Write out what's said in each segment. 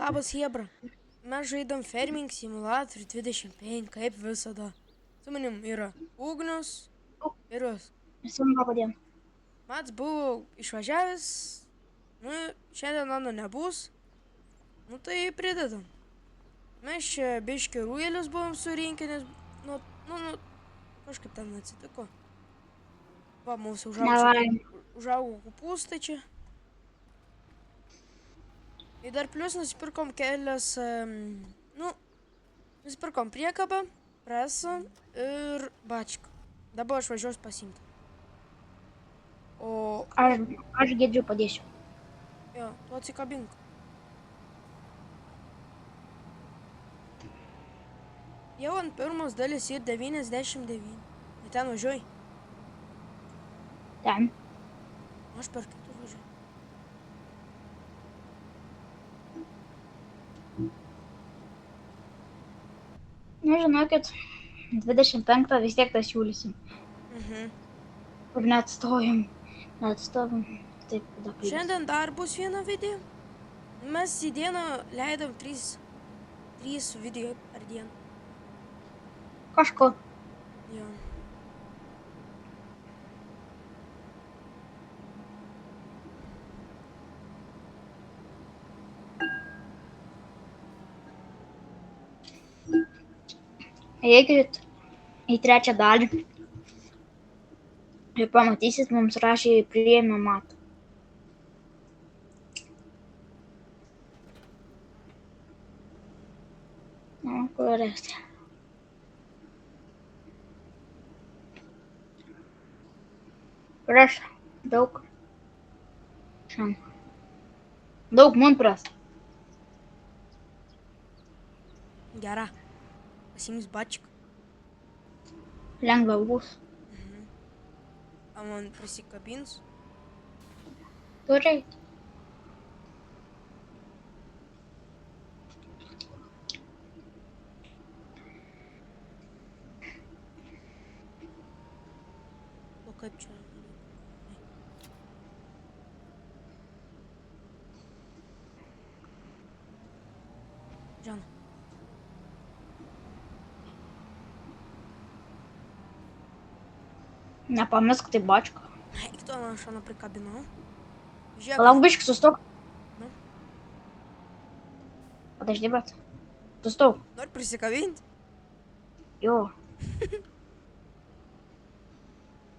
Labas, Hebra. Mes žaidam Farming Simulator 25, kaip visada. Su manim yra Ugnius ir jūs. Visiems laba diena. Mats buvo išvažiavęs, šiandien mano nebus, tai pridedam. Mes čia biški ruilius buvom surinkę, nes, kažkaip ten atsitiko. Va, mūsų užaugo kopūstai čia. Ir dar plius nusipirkom kelias, nusipirkom priekabą, presą ir bačką. Dabar aš važiuosiu pasimti. O... Aš Giedriu padėsiu. Jo, tu atsikabink. Jau ant pirmos dalis ir 99. Ir ten važiuoji? Ten. Aš per kitur važiuoju. Nežinokit, 25 vis tiek tas siūlysim. Ir neatstovim. Taip, tada pridės. Šiandien dar bus viena video. Mes į dieną leidom 3 video per dieną. Kažko. Jo. Eikit į trečią dalį. Ir pamatysit, mums rašė priėmė matą. Kur esi? Prašau, daug. Daug man pras. Gera. Pasiims bačką. Lengva bus. A man prisikabins? Turi. O kaip čia? Žana. Nepamesk tai bačką. Eik tu, aš ją prikabinau. Žiūrėk. Palauk biškį, sustok. Nu? Подожди, брат. Sustok. Nori prisikabinti? Jo.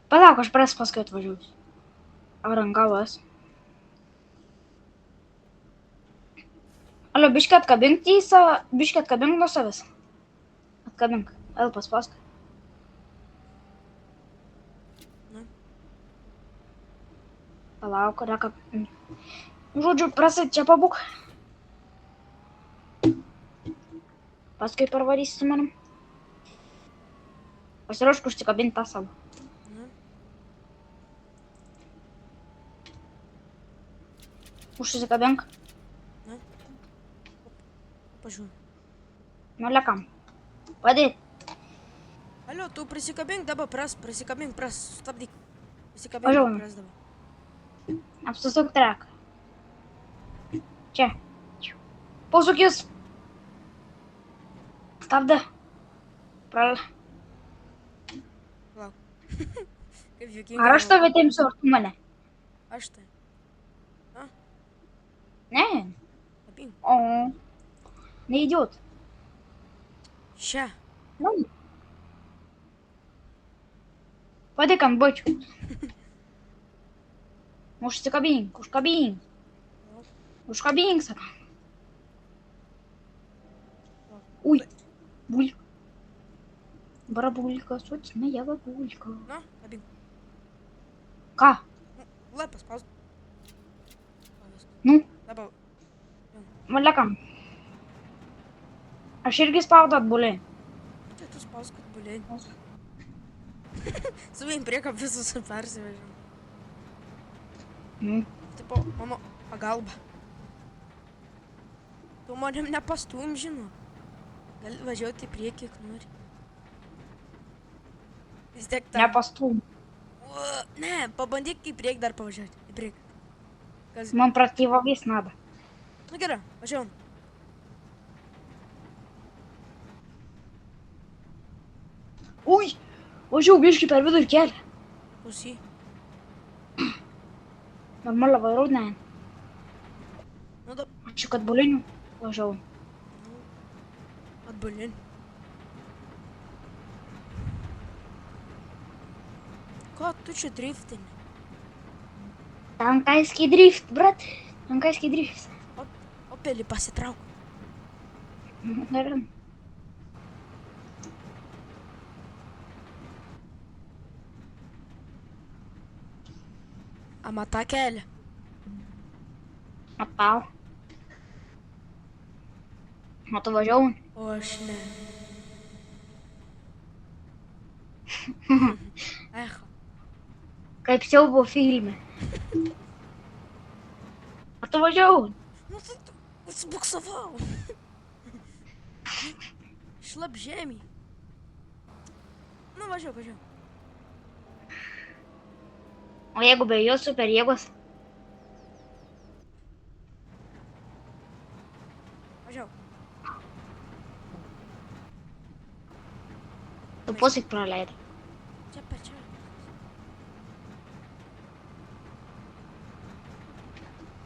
Palauk, aš pras paskui atvažiuosiu. Ar ant galvos? Alio, biškį atkabink į savo... Biškį atkabink nuo savęs. Atkabink. Elpas paskui. Palauk, reka... Žodžiu, prasai, čia pabūk. Paskui parvarysi su manim. Pasiruošk užsikabinti tą savo. Užsikabink. Pažiūrėjau. Nu, lekam. Padėt. Alio, tu prisikabink dabar, prisikabink, stabdyk. Prisikabink, Pažiūrėjau. pras dabar. Apsisuk treką. Čia. Pasukis. Stabda. Pral. Lauk. Kaip juokinga. Ar aš tave temsiu, ar tu mane? Aš tai. Ne. Kabink. O. Neidžiūt. Šią. Nu. Padėk ant bačių. Užsikabink, užkabink. Užkabink, sakau. Ui, булька. Барабулька, сочная бабулька. Na, kabink. Ką? Lai paspaus. Nu, Dabar. malekam. Aš irgi spaudau atbuliai. Tai tu spaus, kad buliai. Su vien priekab visus persivežėm. Tipo, mano pagalba. Tu manim nepastum, žinau. Gali važiuoti į priekį, kiek nori. Vis tiek tam. Nepastum. Не, побанdik į priekį dar pavažiuoti. Į priekį. Kas? Man противовес надо. Nu gerai, važiuojam. Ui, važiau biškį per vidurį kelią. Klausy. Normalią vairau, ne. Nu, da... Ačiū, kad bulinių važiavau. Nu, atbulin. Ko tu čia driftini? Tankaiski drift, brat. Tankaiski drift. Opelį pasitrauk. Gerai. A matar kelią. Matau. O tu važiavau? O aš ne. Echo. Kaip siaubo filme. O tu važiavau? Nu tai tu atsibuksavau. Šlap žemį. Nu važiuok, važiuok. O jeigu be jos super jėgos? Važiuok. Tu pusik praleidai. Čia pačia.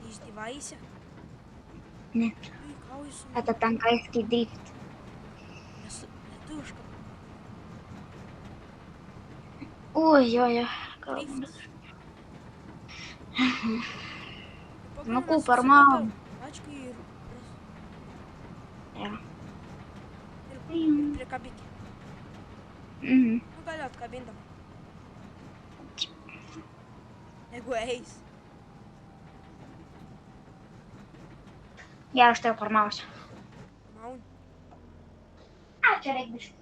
Издевайся. Ne. Ui, kauju su Это tankaiski drift. Esu lietuviška. Oi, oi, oi. Driftas. Nu, Cooper, mam. Tačką ir... Ja. Ir prikabyti. Mhm. Nu, gali atkabindama. Jeigu eis. Gerai, aš tave formausiu. Mauni. A, čia reik biškį.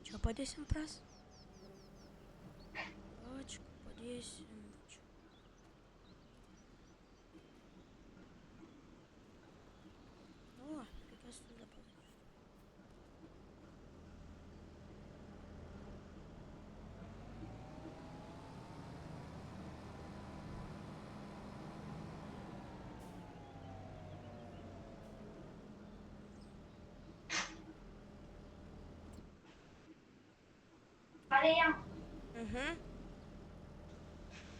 Čia padėsim pras. Tačką padėsim. Čia. Nu, reikės tada padaryti. Mhm.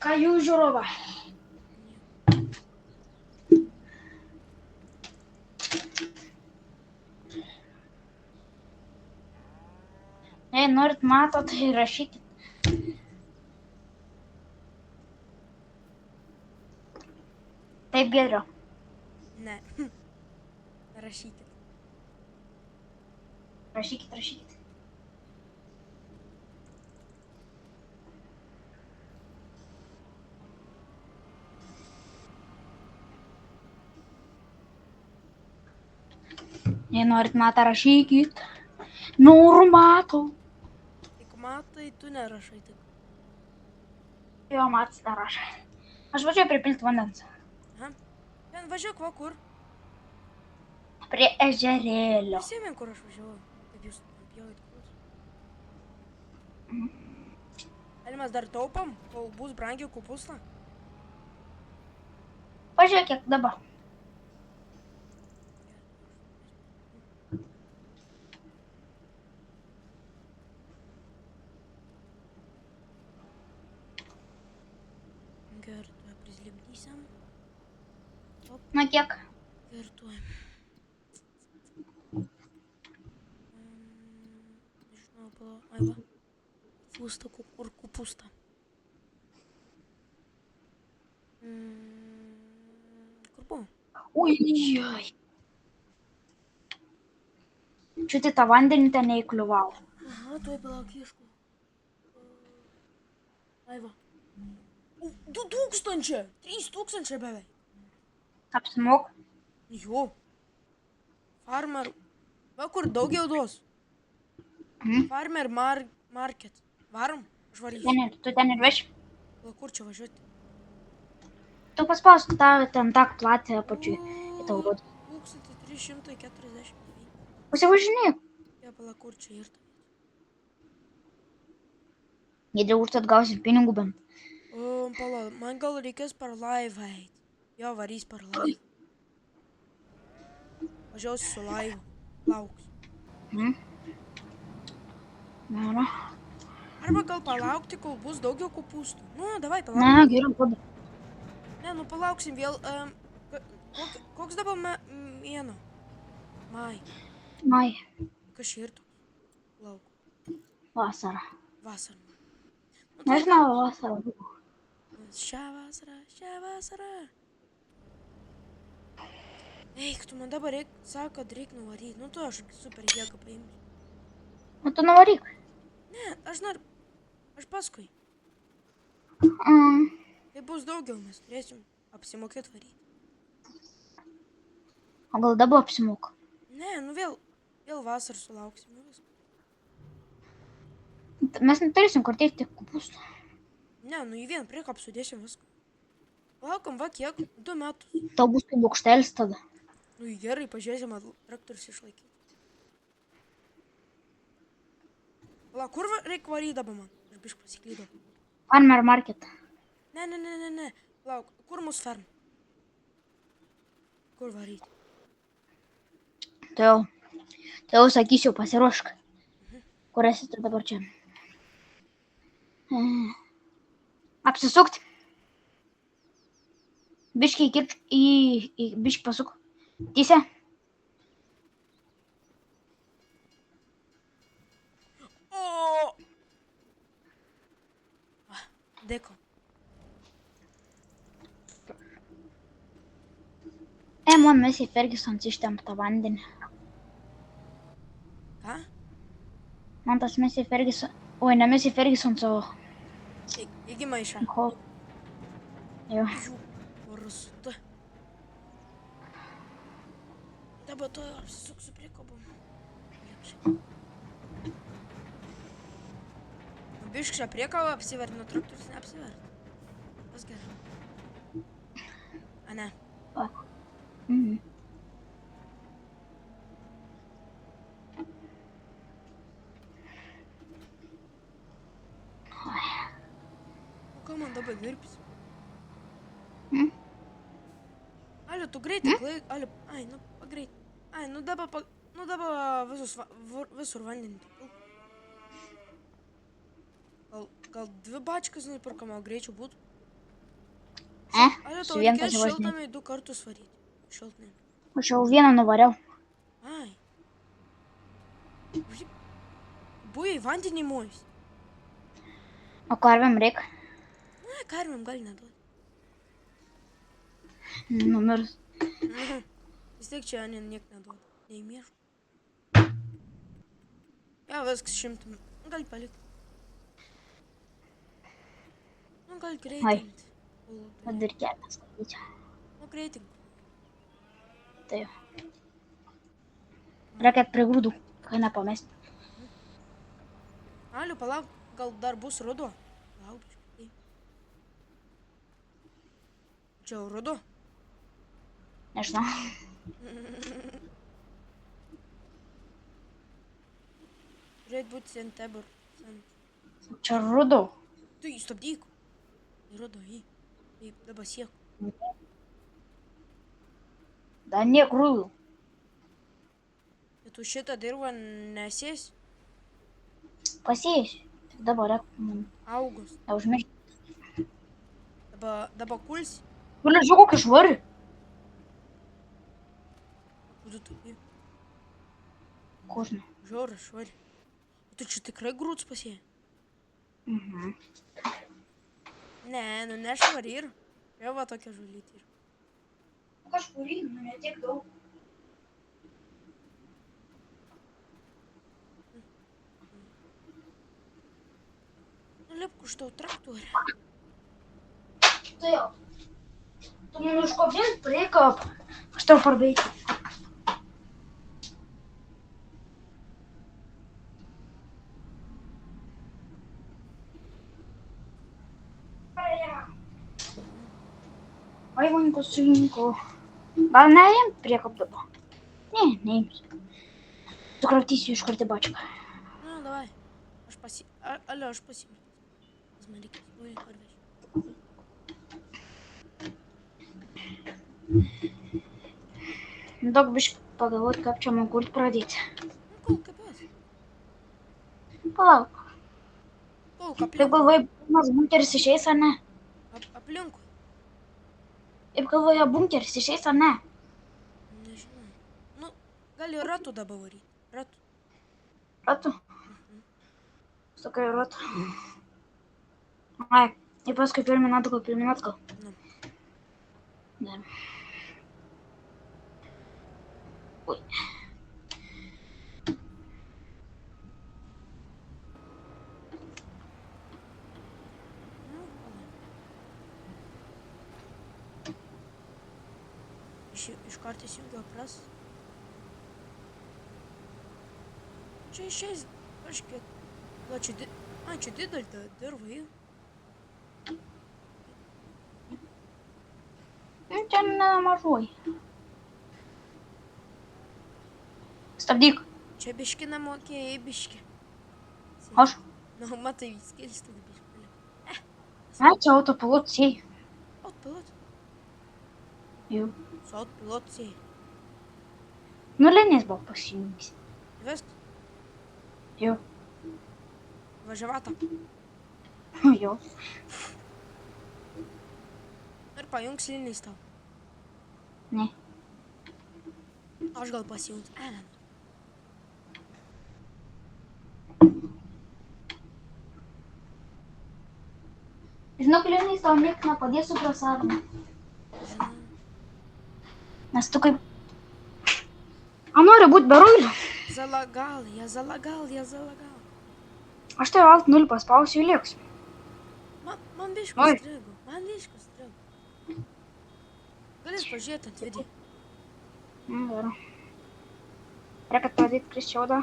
Ką jūs žiūrova? Jei norit matot, tai rašykit. Taip, Giedriau. Ne. Rašykit. Rašykit, rašykit. Jei norit matą, rašykit. Noriu matau. Tik matai, tu nerašai tik. Jo, matas nerašai. Aš važiuoju pripilti vandens. Aha. Ten važiuok va kur. Prie ežerėlio. Prisimink, kur aš važiuoju. Kaip jūs pjaujat kurus. Ar mes dar taupam, kol bus brangiau kopūstą? Pažiūrėk, kiek dabar. Gerai, tuoj prislipdysim. Na kiek? Ir tuoj. Nežinau, pala... Ai va. Pūsta, kur kopūsta. Kur buvo? Ui, oi. Čiut į tą vandenį ten neįkliuvau. Aha, tuoj palauk ieškau. Ai va. 2000! 3000 beveik. Apsimok. Jo. Farmer. Va kur daugiau duos. Farmer market. Varom? Aš varysiu. Tu ten ir veši. Gal kur čia važiuoti? Tu paspausk tą ten tak platį apačiui. Į tau rodo. 1349. Pasivažinėk. Ja, pala, kur čia ir tai. Jei užtat gausim pinigų bent. Pala, man gal reikės per laivą eiti. Jo, varys per laivą. Važiuosiu su laivu. Lauksiu. Nėra. Arba gal palaukti, kol bus daugiau kopūstų. Nu, davai, Ne, palauk. geriau tada. Ne, nu palauksim vėl. Koks dabar mėno? Mai. Mai, Kas čia ir toks? Lauk. vasara. Vasara. Nu, tai Nežinau, vasara. Šią vasarą. Eik, tu man dabar sako, kad reikia nuvaryti. Nu, tu aš super jėgą paimsiu. Nu, tu nuvaryk. Ne, aš noriu. Aš paskui. Kai bus daugiau, mes turėsim apsimokėti varyti. O gal dabar apsimok? Ne, nu vėl vasarą sulauksim. Nu, viskas. Mes neturėsim kur teikti kopūstų. Ne, nu į vieną priekapą sudėsim viską. Laukom, va kiek? 2 metus. Tau bus kaip bokštelis tada. Nu gerai, pažiūrėsim, ar traktorius išlaikyti. Pala, kur reikia varyti dabar man? Aš biškai pasiklydau. Farmer market. Ne. Lauk, kur mūsų ferma? Kur varyti? Tai jau sakysiu, pasiruošk. Kur esi tu dabar čia? Apsisukti. Biškai biškai pasuk. Tysė. O! Dėkui. Man Messi Fergusons ištempta vandenį. Ką? Man tas Messi Ferguson... Oi, ne Messi Fergusons, o... Įgi maišą. Jo. Varsuta. Dabar to apsisuksiu prie kabų. Biškšia prie kabų apsivert, nuo traktorius neapsivert. Pas gerai. A ne. O ką man dabar dirbsi? Alio, tu greitai klaik... Alio, ai, nu pagreit. Ai, nu dabar visur vandenį. Gal 2 bačkas nupirkam, o greičiau būtų? Alio, tau reikės šiltnamį 2 kartus varyti. Šiltnamį. Aš jau vieną nuvariau. Ai. Buvai vandenį mojus. O karvėm reik? Na, karvėm gali neduoti. Numirs. Vis tiek čia niek neduoda. Nei mėžų. Ja, viskas 100. Gali palikti. Nu, gali greitinti. Padirkėlės. Nu, greitink. Tai jau. Reikia prie grūdų, kai nepamesti. Aliu, palauk, gal dar bus ruduo? Lauk, tai. Čia jau ruduo? Nežinau. Turėtų būti sentebr. Čia ruduo. Tu stabdyk. Ruduo, Taip, dabar siek. Da niek ruduo. Tu šitą dirbą nesės? Pasėsiu. Tik dabar reikia. Augus. Neužmiršti. Dabar kulsi? Kur nežinau, kokį švari. Kudu taip? Kur ne? Žiaura, švari. O tu čia tikrai grūts pasėjai? Ne, nu ne švari ir. Jau va tokia žulytė ir. Kažkurį, nu ne tiek daug. Lipk už tau traktorį. Tai jau. Tu man užkopink priekap. Aš tau parbeigti. Vaivonko sunku. Gal neim prie kopdabo? Ne, neimsiu. Sukraptysiu iš karto bačką. Nu, davai. Alio, aš pasiimu. Nes man reikia suolį parvežti. Daug biškai pagalvot, kaip čia man gult pradėti. Nu, kol kapės. Palauk. Kol Kaip aplinkui. galvoji, pirmas bunkeris išeis ar ne? Aplinkui. Kaip galvoji, bunkeris išeis ar ne? Nežinau. Nu, gali ratų dabar varyti. Ratų. Ratu? Mhm. Sakai, ratu. Ai, и paskui pirmin atgal. Nu. Da. Ui. Nu, palauk. Iš karto įsijungiu apras. Čia išeis kažkiek. Gal čia čia didelį dirvą. Čia nemažai. Stabdyk. Čia biški namokėjai biški. Aš? Nu, matai, skilsti biški. Ai, čia autopilot sėj. Autopilot? Jau. Su autopilot sėj. Nulinės buvo pasijungęs. Viskas. Jau. Važiavata. Jau. Ir pajungs liniais tau. Ne. Aš gal pasijungs. Ne. Žinok, liniais tau niek nepadės su prasavimu. Žinau. Nes tu kaip... A nori būt be rulių? Zalagal. Aš tai alt 0 paspausiu ir liksiu. Man biškas Oi. strigo. Galės pažiūrėti ant vidį. Gerai. Reikia pradėti krisčiau da.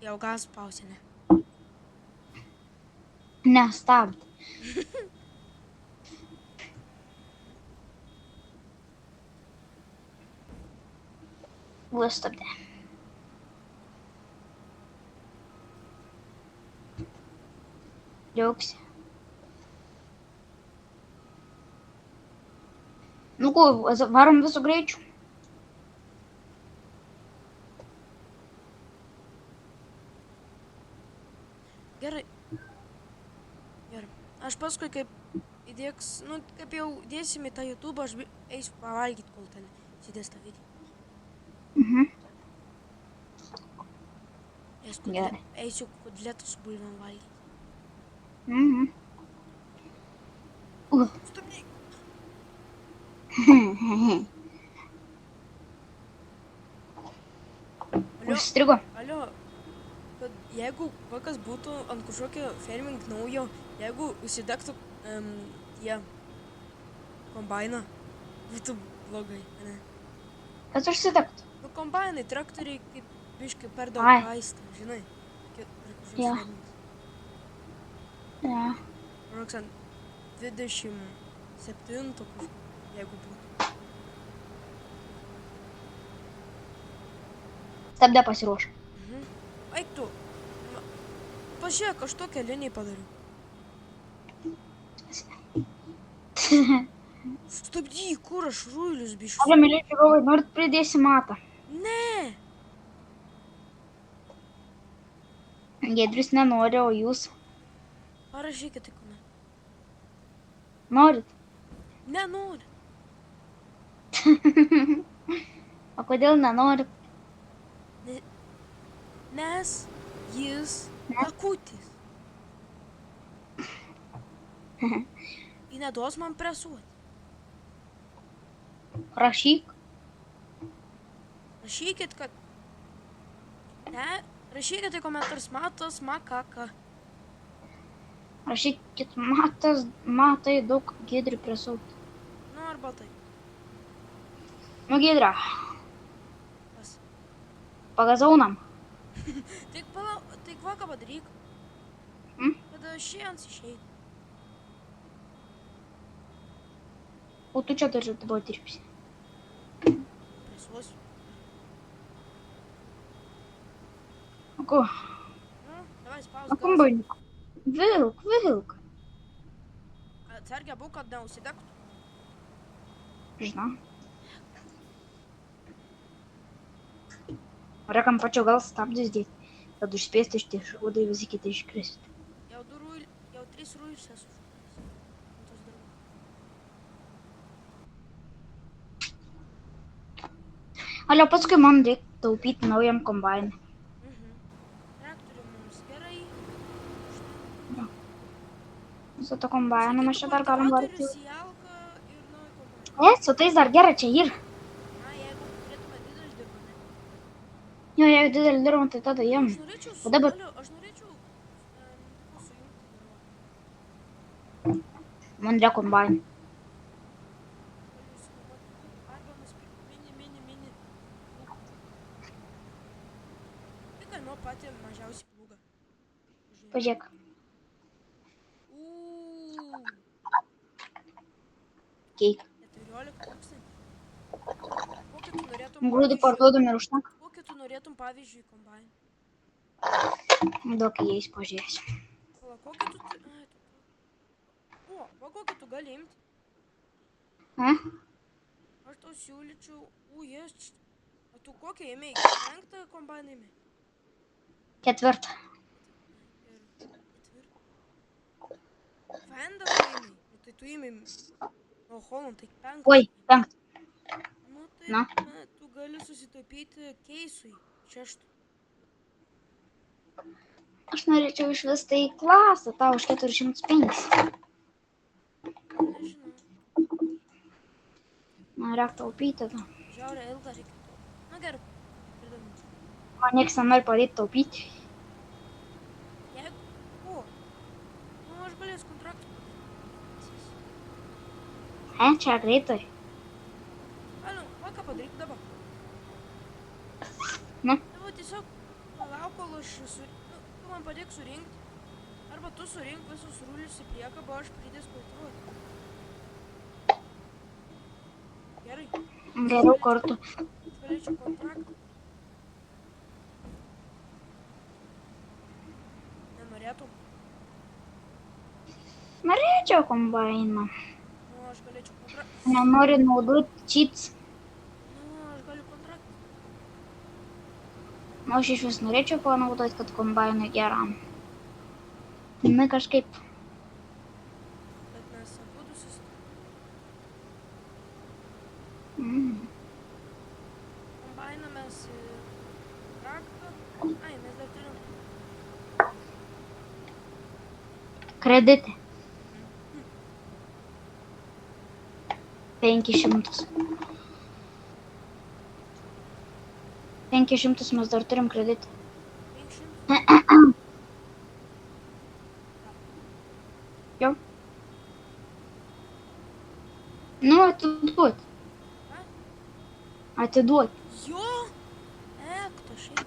Jau gas pausinė. Ne, stabd. Stabdė. Liuksi. Nu ko, varom visų greičių. Gerai. Aš paskui kaip įdėks, nu, kaip jau dėsim į tą YouTube, aš eisiu pavalgyti, kol ten sėdės tą vidį. Eisiu kudletų su bulvėm valgyti. Stabdyk. Užstrigo. Alio, kad jeigu vakas būtų ant kažkokio ferming naujo, jeigu užsidegtų tie kombainą, būtų blogai, ne? Kas užsidegtų? Nu, kombainai, traktoriai kaip biškai per daug Ai. kaista, žinai? Jo. Ja. Roks ant 27 kažkur, jeigu būtų. Stabdė pasiruoš. Eik tu. Pažiūrėk, aš tokią liniją padariau. Stabdyk, kur aš ruilius biškus. Alio, mylėčiau galvoj, norit pridėsi matą. Ne. Giedrius nenori, o jūs Parašykit į komentarą. norit. Nenori. O kodėl nenorit? Nes jis akutis. Ji neduos man presuoti. Rašyk. Rašykit, kad... Ne, rašykit į komentarus matas makaka. Rašykit matai daug Giedrių presuoti. Nu, arba tai. Nu, Giedra, Kas? pagazaunam. Tik palauk, tik va ką padaryk. Kada šiems išeiti. O tu čia dar dabar dirbsi. Presuosiu. O ko? Nu, davai spaus O gas. kombainik. Vilk. Atsargia būk, kad neužsidegtų. Žinau. Rekam pačio gal stabdys dėti, kad užspėsti iš šaudai visi kiti iškristi. Jau 3 rūjus esu. Tos darbo. Ale paskui man reikia taupyti naujam kombainui. Traktorių mums gerai. Su to kombainu mes čia dar galim varyti. Kultivatorius, jalka ir naują kombainą. Su tais dar gerai čia yra. Na, jeigu turėtume didelį dirbą, ne? Jo, jeigu didelį dirbam, tai tada jiem. Aš norėčiau O dabar- sujungti. Man reikia kombainų. Arba nusipirkti mini. Tai kainuoja patį mažiausią plūgą. Pažiūrėk. Keik. 14 tūkstančių. Kokį tu norėtum Grūdų parduodam ir užtenka. Kokį tu norėtum pavyzdžiui kombainą? Daug jais pažiūrėsiu. Pala, kokį tu... O, va kokį tu gali imti. Aš tau siūlyčiau... O tu kokį ėmėjai? 5 kombainą ėmėjai? 4. Ir 4. Fendą tu ėmėjai? Nu, tai tu ėmėjai... O, Holland, tai 5. Oi, 5. Nu, tai Na. tu gali susitaupyti keisui 6. Aš norėčiau išvesti į klasą, tau už 405. Nežinau. Man reikia taupyti tada. Žiaurė ilgą reikia to. Na gerai. Pridami. Man nieks nenori padėti taupyti. Jeigu... O. Nu, aš galėsiu kontraktą padaryti. Čia greitai. Ką padaryk dabar? Nu. Dabar tiesiog palauk, kol aš tu man padėk surinkti. Arba tu surink visus rūlius į priekabą, aš pridės kultūrą. Gerai. Geriau kartu. Galėčiau kontraktą. Nenorėtum? Norėčiau kombainą. Nu, aš galėčiau kontraktą. Nenori naudoti cheats. Nu, aš galiu kontraktą. Nu, aš iš vis norėčiau panaudoti, kad kombainui geram. Na, kažkaip. Bet mes abudu Mm. kombainą mes kontraktą. Ai, mes dar turim. Kreditai. 500. 500 mes dar turim kreditą. 500. Jo. Nu, atiduot. Ką? Atiduot. Jo? Tu šiaip.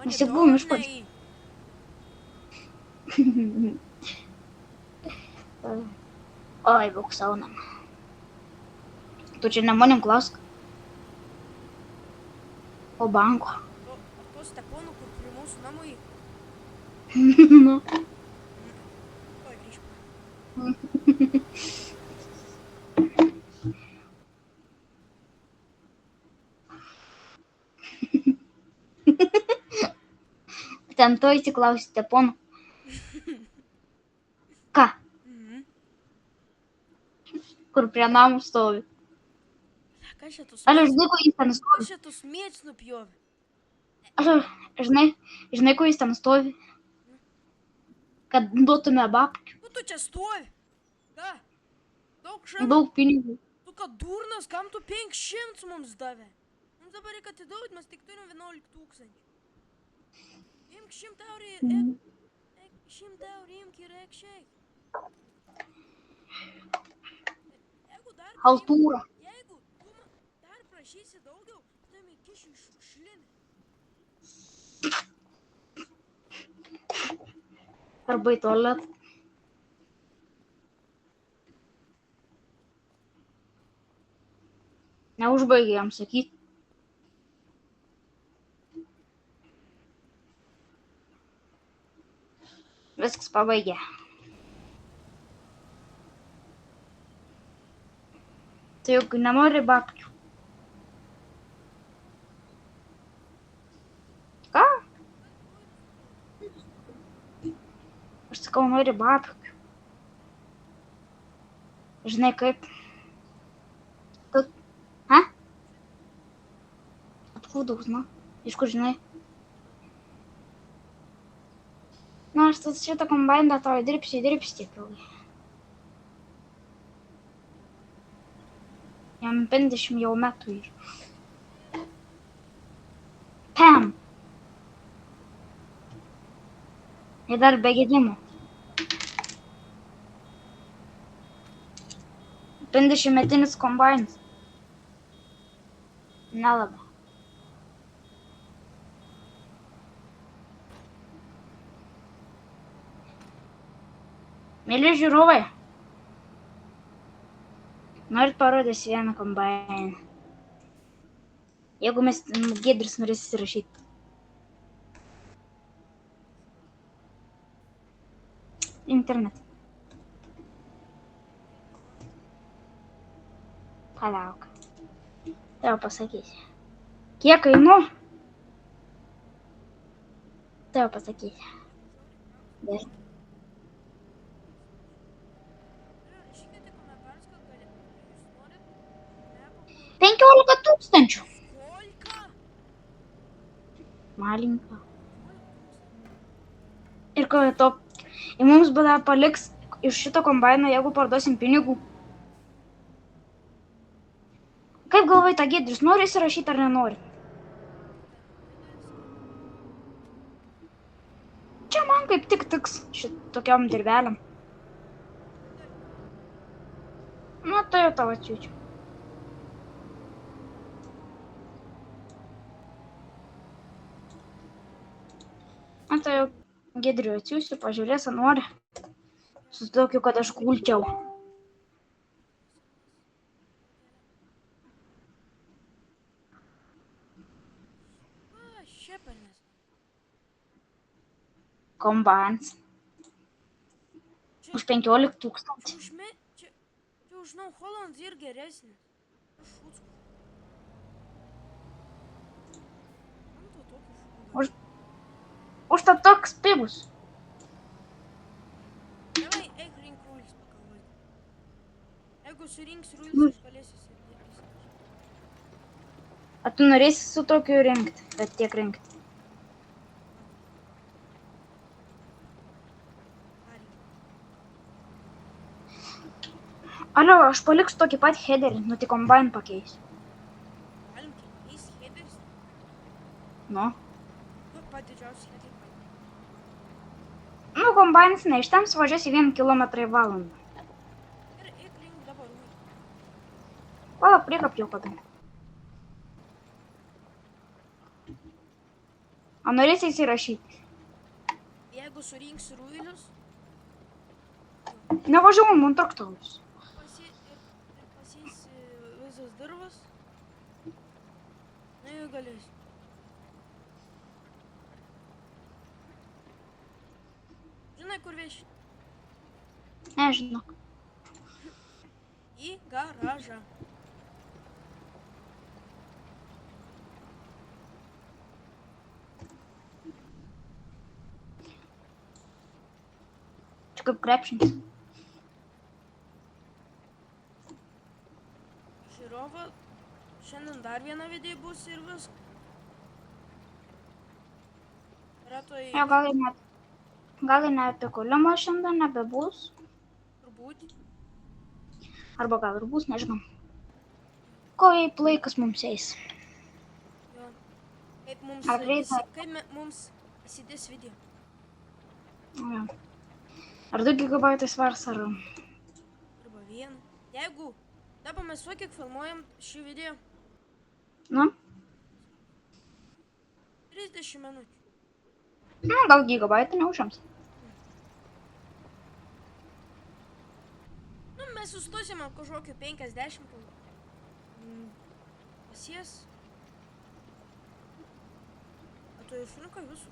Mes tik buvom išpardžiai. Oi, buksaunam. Tu čia ne manim klausk. O banko. To Stepono, kur prie mūsų namų į... Nu. Oi, grįžk. Ten to įsiklausi Stepono. Ką? Kur prie namų stovi. Kas čia tus... Aš žinai, ko jis ten Kas stovi. čia tus mėts nupjovė? Aš žinai, ko jis ten stovi. Kad duotume babkių. Nu tu čia stovi. Ką? Daug šamų. Daug pinigų. Tu ką durnas, kam tu 500 mums davė? Mums dabar reikia atiduoti, mes tik turim 11 tūkstančių. Imk 100 eurų, 100 eurų imk ir ekšiai. Haltūra. Jeigu tu dar prašysi daugiau, tai įkišiu į šiukšlinę. Arba į tualetą. Neužbaigė jam sakyti. Viskas pabaigė. Tai juk nenori babkių. Ką? Aš sakau, nori babkių. Žinai kaip? Ha? Откуда узнал? Iš kur žinai? Nors tas šitą kombainą tau dirbsi tiek ilgai. Jam 50 jau metų yra. Pam! Ir dar be gedimo. 50-metinis kombainas. Nelabai. Mėly žiūrovai, norit parodys vieną kombainą. Jeigu mes Giedrius norės įsirašyti. Internet. Palauk. Tau pasakysiu. Kiek kainu? Tau pasakysiu. Gerai. Rašykite komentarus, kad jūs norit. 15 tūkstančių. Сколько? Malinka. Ir ko to? Ir mums bada paliks iš šito kombaino, jeigu parduosim pinigų. Kaip galvoj ta Giedrius, nori įsirašyti ar nenori? Čia man kaip tik tiks šitokiom dirbeliam. Nu, tai jau tavo atsiųčiau. Nu, tai jau Giedriui atsiųsiu, pažiūrės, ar nori. Su tokiu, kad aš gulčiau. Šepelės. Kombainas. Už 15 tūkstančių. Čia žinau, Hollands ir geresnis. Šucku. Man to tokį šucku. Užtat toks pigus. Davai, eik rink rulis pakalbėti. Jeigu surinks rulis, aš galėsiu įsirašyti. A tu norėsi su tokiu rinkti, bet tiek rinkti. Alio, aš paliksiu tokį pat headerį, nu tik kombainą pakeisiu. Galim keis headeris. Nu. Pat didžiausias headeris. Nu, kombainas neištems, važiuos į 1 kilometrą į valandą. Ir eik rink dabar rulį. Palauk, priekapjau padarė. A norėsi įsirašyti? Jeigu surinks ruilius, Nevažiuoju, man traktorius. pasės visas dirvas, na jau galėsiu. Žinai, kur veši? Nežinau. Į garažą. Čia kaip krepšinis. Žiūrovą, šiandien dar viena video bus ir viskas. Retoj Jo, gal ir ne apie kulimą šiandien nebebus. turbūt. Arba gal ir bus, nežinau. Ko jei laikas mums eis? Jo. Kaip Ar greitai? mums įsidės video. Jo. Ar 2 gigabaitai svars, ar... Arba vieną. Jeigu dabar mes va kiek filmuojam šį video. Nu? 30 20 minučių. Gal gigabaitą neužims. Nu, mes sustosime kažkokiu 50 pasies. O tu jau šuniuką visų.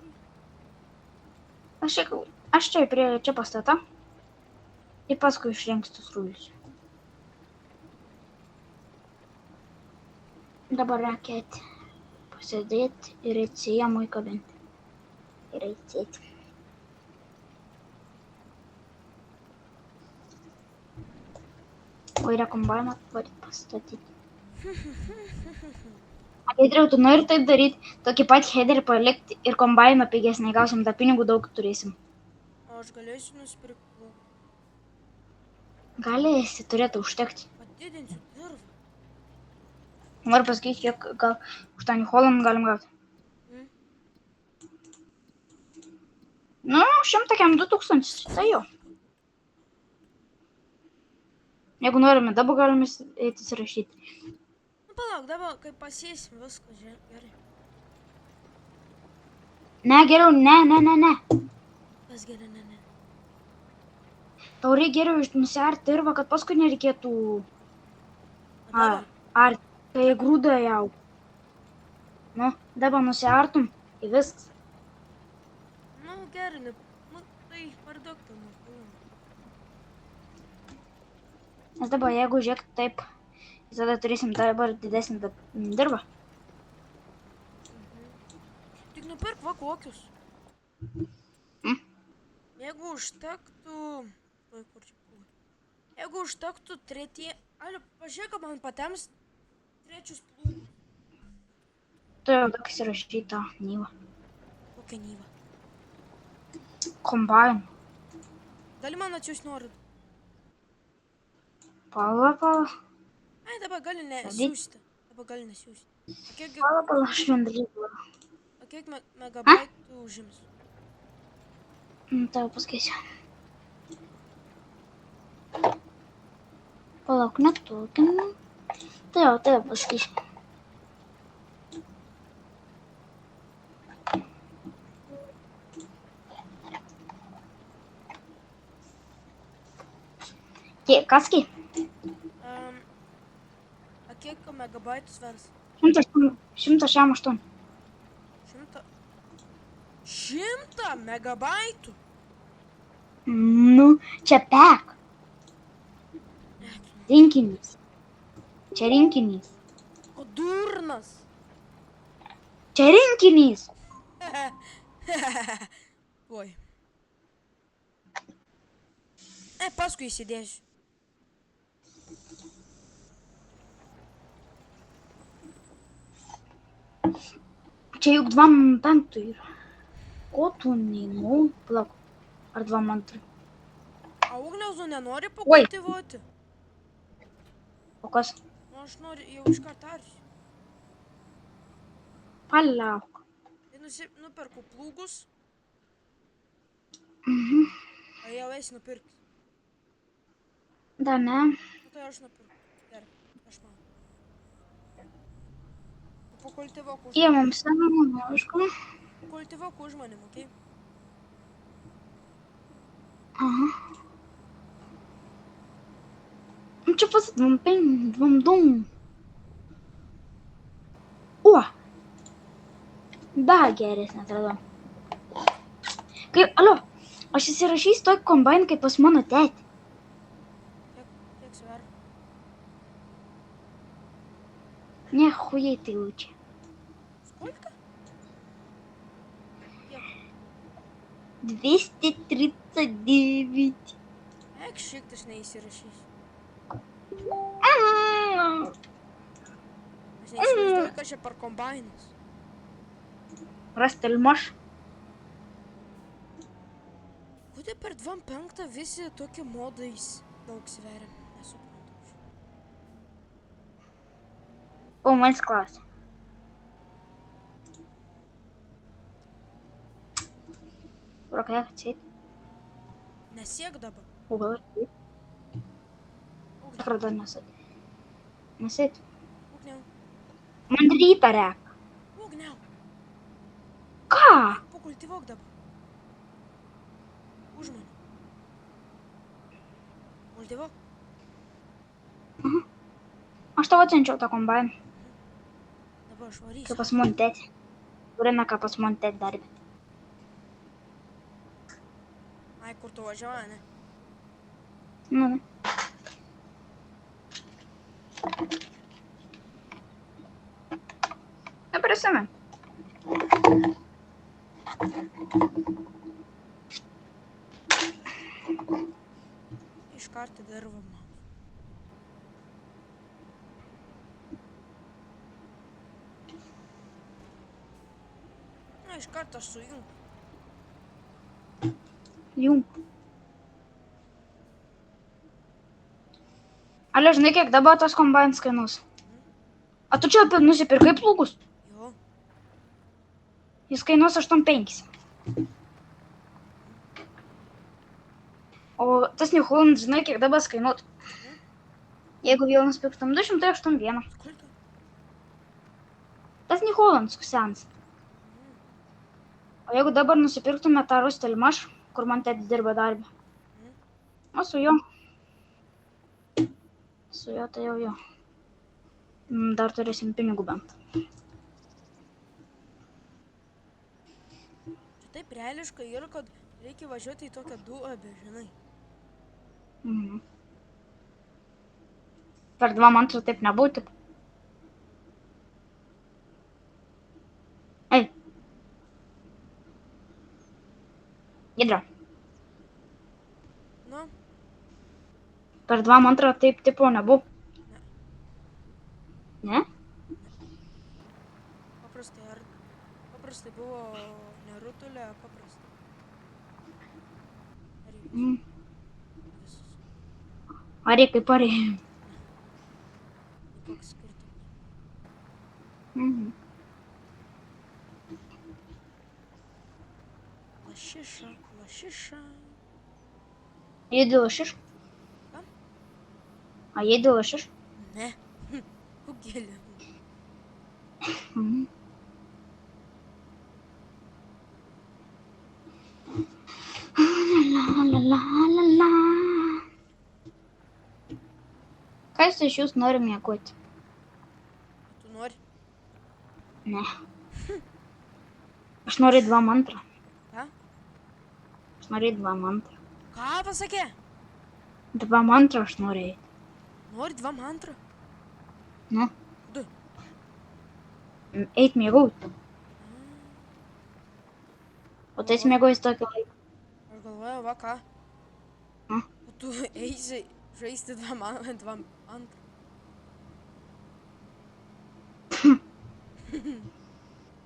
Aš čia prie čia pastatą. Ir paskui išrengs tus rūlius. Dabar reikėt pasėdėti ir atsijėmų įkabinti. Ir atsėti. O yra kombainą varyt pastatyti. Giedriau, tu nori taip daryti, tokį pat headerį palikti ir kombainą pigesnį gausim, tą pinigų daug turėsim. O aš galėsiu nusipirkti plūgą. Galėsi, turėtų užtekti. Padidinsiu dirvą. Noriu pasakyti, kiek gal už tą New Holland galim gauti. Nu, 102 000, tai jau. Jeigu norime, dabar galime eiti įsirašyti. Nu, palauk, dabar kai pasėsim viską, gerai. Ne, geriau, ne. Kas gerai, ne. Tau reikia geriau nusiarti dirvą, kad paskui nereikėtų Dabar? ar kai grūda jau. Nu, dabar nusiartum ir viskas. Nu, gerai, nu, tai per daug tam. Nes dabar, jeigu žiūrėk taip, tada turėsim dabar didesnį dirvą. Tik nupirk va kokius. Jeigu užtektų... Oi, kur čia buvo? Jeigu užtektų Alio, pažiūrėk, man patems trečius plūgus. Tu jau daug įsirašyta nyva. Kokia nyva? Kombainą. Gali man atsiųsti nuorodą? Pala. Ai, dabar gali nesiųsti. Pala, aš vendrybą. O kiek megabaitų užims? Tau pasakysiu. Palauk, netuokim. Tai jau pasakysiu. Kaski? A kiek megabaitų svers? 108. 100 megabaitų? Nu, čia pek. Rinkinys. Čia rinkinys. O durnas. Čia rinkinys. Oi. Paskui įsidėsiu. Čia juk 2 yra. Ko tu neinu? Palauk. Ar 2. A ugniauzų nenori pakultivuoti? O kas? Nu, aš noriu jau iškart arsiu. Palauk. Tai nuperku plūgus. A jau esi nupirkti. Da, ne. Nu, tai aš nupirku. Gerai, aš man. Pakultivuok už Jie mums aišku. Pakultivuok už manim, okei? Aha. Nu, čia pas 2. O! Da, geresnė atrado. Kaip, alio, aš įsirašysiu tokį kombainą kaip pas mano tėtį. Kiek sveria? Ne, хujai tai лучше. Сколько? 239. Eik, šiek aš neįsirašysiu. Aš neįsivaizduoju, kad čia per kombainas. Растельмаш. Kodėl per 2.5 visi tokie modais daug sveria? Nesuprantu. O, man klausia. Rokai atseit. Nesiek dabar. O, gal atseit. Tikrai dar nesait. Nesait. Ugniau. Man rytą rek. Ugniau. Ką? Eik pakultivuok dabar. Už mane. Kultivuok. Aš tau atsiunčiau tą kombainą. Dabar aš varysiu. Kaip pas mano tėtį. Turime ką pas mano tėtį darbę. Ai, kur tu važiuoji, ne? Nu. Neprisimenu. Iš karto dirbam. Na, iš karto aš sujungu. Jung. Ale, žinai, kiek dabar tas kombainas kainuos? A tu čia nusipirkai plūgus? Jo. Jis kainuos 8,5. O tas New Holland, žinai, kiek dabar kainuotų? Jeigu vėl nusipirktum 281. Skulta. Tas New Holland senas. O jeigu dabar nusipirktume tą Rustelmaš, kur man tėtis dirba darbę. O su juo. Su juo tai jau jo. Dar turėsim pinigų bent. Čia taip reališkai yra, kad reikia važiuoti į tokią duobę, žinai. Mhm. Per 2 mantrų taip nebūtų. Ei. Gidra. Nu, Per 2 mantrą taip tipo nebuvo. Ne? paprastai ar... Paprastai buvo nerutulė, paprastai. Ar jau visus. Arė kaip arė. Koks skirtumas. Mhm. Lašiša, lašiša. Jedi lašiš? Ką? A jedi lašiš? Ne. Kugėlė. Mhm. La, la, la, la, la. Kas iš jūs nori miegoti? Tu nori? Ne. Aš noriu 2 mantrą. Ką? Aš noriu 2 mantrą. Ką pasakė? 2 mantrą aš noriu eiti. Nori 2 mantrą? Nu. 2. Eit miegoti. O tai miegojus tokį laiką. Aš galvoju, va ką. A? O tu eisi žaisti 2 mantrą.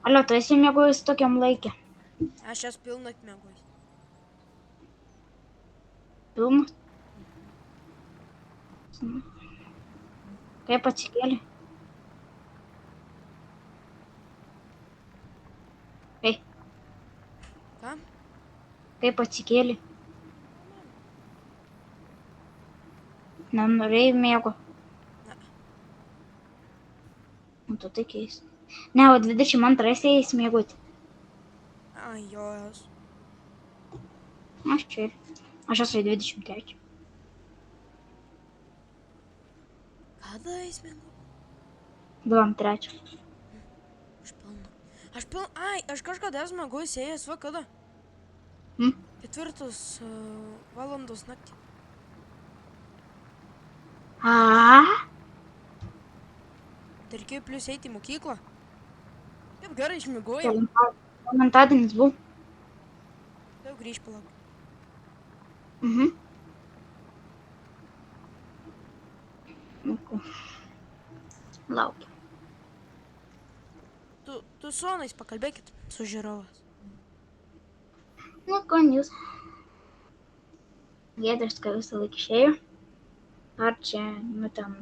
Alio, tu esi miegojus tokiam laikė. Aš esu pilnat miegojus. Pilnas? Kaip atsikėlė? Ei, Ką? kaip atsikėlė? Nenorėjai miego. Ne. Nu, tu tai keis. Ne, o 22 eis miegoti. Ai, jo esu. Aš čia. Aš esu 23. Kada eis miego? 23. Aš pilna. Ai, aš kažkada esu miegojus ėjęs, va kada? 4 valandos naktį. Tai reikėjo plius eiti į mokyklą. Kaip gerai išmiegojau. Komentadienis buvo. Tai jau grįžt palauk. Mhm. Lauk. Tu su Onais pakalbėkit su žiūrovas. Nu, ko jūs? Giedras, ką visą laiką išėjo. Ar čia, nu, ten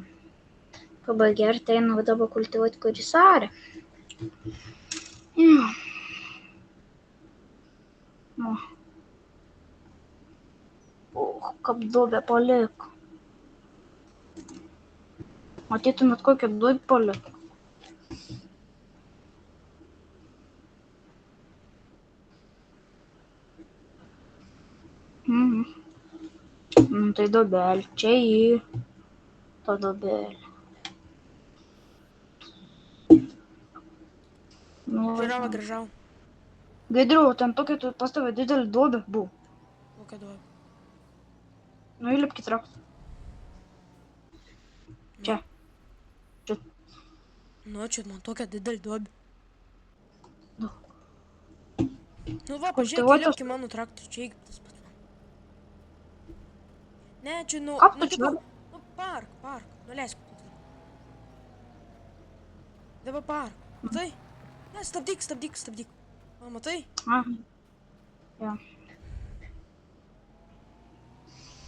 pabaigė, ar tai eina dabar kultivuoti kurisarę. Jo. Nu. Kaip duobė paliko. Matytumėt, kokią duobę paliko. Nu tai duobelė. Čia į tą duobelę. Nu, Žiūrėjau, grįžau. Gaidriau, ten tokia pas tave didelė duobė buvo. Kokia duobė? Nu, įlipk į traktą. Čia. Čia. Nu, čia man tokia didelė duobė. Nu. Nu va, pažiūrėk, Kultivuotas- įlipk į mano traktorių, čia eik tas pats man. Ne, čia nu... Ką tu nu, čia tipo, darai? nu, park. Nuleisk. Dabar park. Matai? Ne, stabdyk. O, matai? Aha. Jo.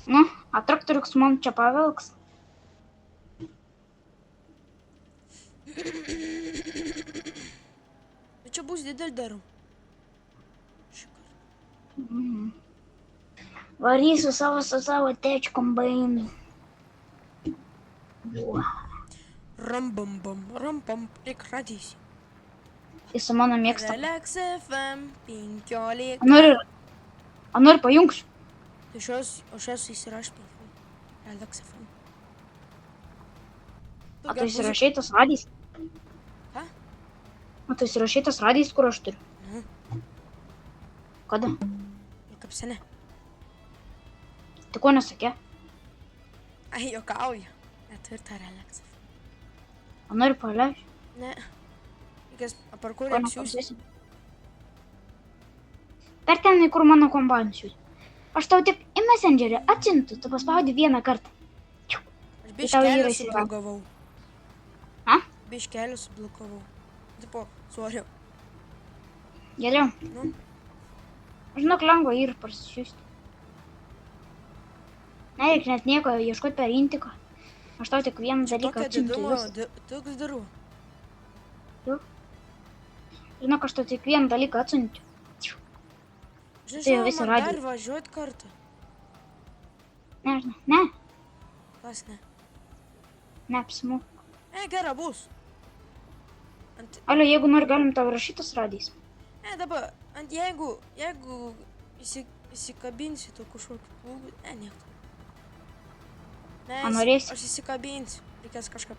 Nu, a traktoriuks man čia pavilks. Nu, čia bus didelė darau. Mhm. Varysiu su savo tėčiu kombainu. Rambam, reik radysi. Jis su mano mėgsta. Relax FM 15. Nori pajungsiu? Tai aš esu įsirašęs 15. Relax FM. A tu įsirašai tas radijas? Ką? A tu įsirašai tas radijas, kur aš turiu? Nu, Kada? kaip sene. Tai ko nesakė? Ai, jokauju. Neturi tą Relax FM. A nori paleidžiu? Ne. Reikės aparkur Ko apsiųsti. nepasėsi? Per ten, kur mano kombainas jūs. Aš tau tik į Messengerį atsintu, tu paspaudi vieną kartą. Aš tau biškelį įrašė, va. sublokavau. A? Biškelį sublokavau. Tipo, sorry. Geriau. Nu, Žinok, lengva ir parsišiusti. Nereik net nieko ieškoti per intiką. Aš tau tik vieną dalyką tokia atsintu. didumo, viskas. toks darau. Žinok, aš tau tik vieną dalyką atsintu. Tai jau Žinai, visą man radiją. dar važiuot kartą. Nežinau, ne, Kas ne? neapsimok. Gera bus. Alio, jeigu nori, galim tau rašytas radijas. Dabar, jeigu įsikabinsi tu kažkokį plūgų, nieko. Ne, A norėsi? aš įsikabinsiu. Reikės kažką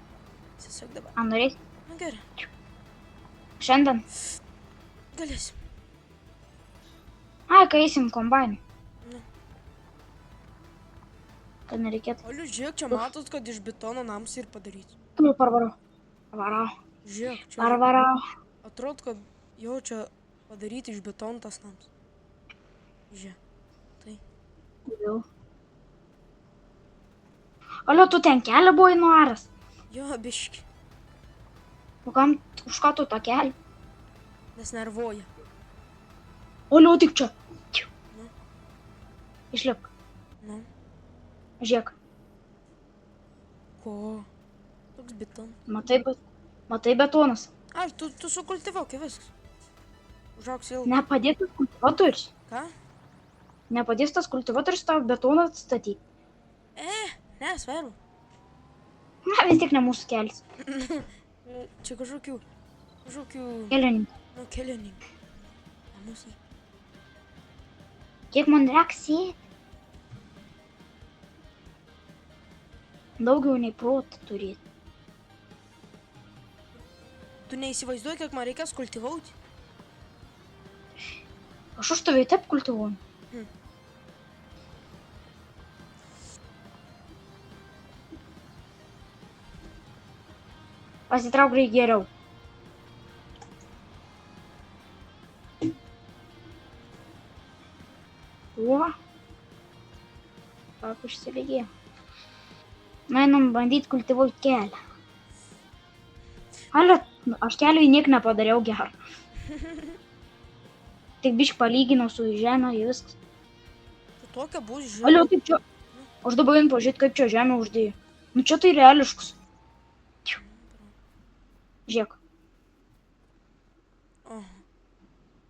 įsisuk dabar. A norėsi? Nu gerai, Šiandien? galėsim. Ai, kai eisim kombainą. Nu. Kad nereikėtų. Oliu, žiūrėk, čia matot, kad iš betono nams ir padaryti. Tu parvarau. Varau. Žiūrėk, čia Varau. atrodo, kad jau čia padaryti iš betono tas nams. Žiūrėk. Tai. Jau. Alio, tu ten kelią buvai nuaras. Jo, biški, O kam, už ką tu tą kelią? nes nervuoja. Alio, tik čia. Nu. Išlipk. Nu, Žiūrėk. ko? Toks beton. Matai betonas. Ai, tu sukultivok, viskas. Užauks ilgai. Nepadės tas kultivatorius. Ką? Nepadės tas kultivatorius tau betoną atstatyti. Ne, sveru. Na, vis tiek ne mūsų kelias. Čia kažkokių, Kelininkų. nu, kelininkų. Ne mūsų. Kiek man reiks sėti? Daugiau nei protą turėti. Tu neįsivaizduoji, kiek man reikės kultivauti? Aš už tave taip kultivuoju. Pasitrauk reik geriau. O. Как išsilegė. Na, einam bandyti kultivuoti kelią. Alio, aš keliui niek nepadariau gerą. Tik bišk palyginau su žemė ir viskas. Tai tokia bus Alio, žiūrėk. kaip čia? Aš dabar einu pažiūrėti, kaip čia žemė uždėjo. Nu čia tai reališkus. Žiūrėk.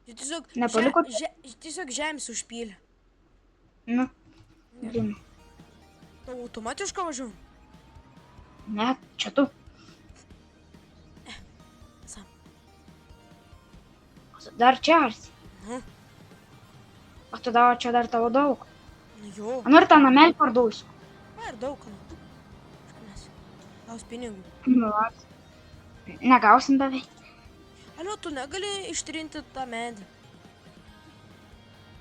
Čia tiesiog, Nepaliko? tiesiog žemės užpylė. Nu. Blin. Tu automatiškai važiuoju? Ne, čia tu. Sam. Dar čia arsi. Nu, O tada čia dar tavo daug. Nu jo, Nori tą namelį parduosiu. va ir daug ką. Mes. Gaus pinigų. Nu, va. Negausim beveik. Alio, tu negali ištrinti tą medį.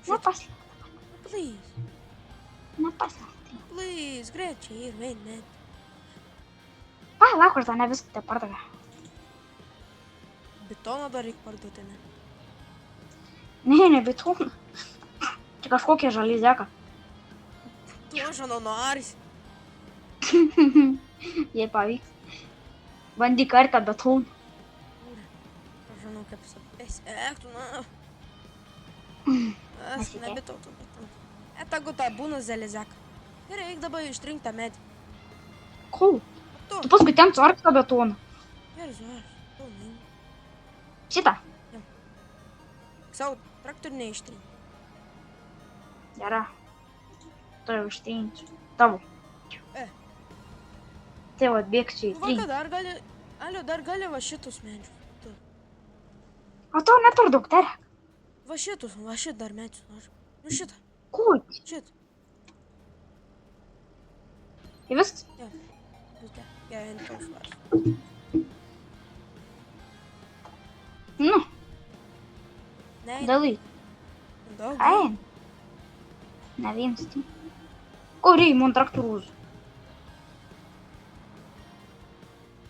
Nepaslėp. Please, Nepaslėp. please, greičiai ir vien medį. Palauk, ar tą ne viską te pardavė. Betoną dar reikia parduoti, ne? Ne betoną. Čia kažkokia žalizeka. Tu žano noris. Jei pavyks. Bandyk kartą betoną. Aš žinau, kaip pasiektų, na. Aš Nesikeik. nebetautų. Etagu tą būna zelizek. Ir reikia dabar ištrinkti tą medį. Ko? Tu. Tu paskui ten suark tą betoną. Gerai, žiūrėk. Tu, ne. Šitą. Savo traktorių neištrinti. Gerai. Tu jau ištrinsiu. Tavo. Tai va, bėgsiu į Va, trinį. kad dar gali... Alio, dar gali va šitus medžius. Tu. O tau ne per daug terek. Va šitus, va šit dar medžius. Nu šitą, Ko? šit. Tai viskas? Bus gerai. Gerai, ant tos varas. Nu, Ne, dalyk. daug. Ai. Ne vienas tai. Ko reikia man traktorus?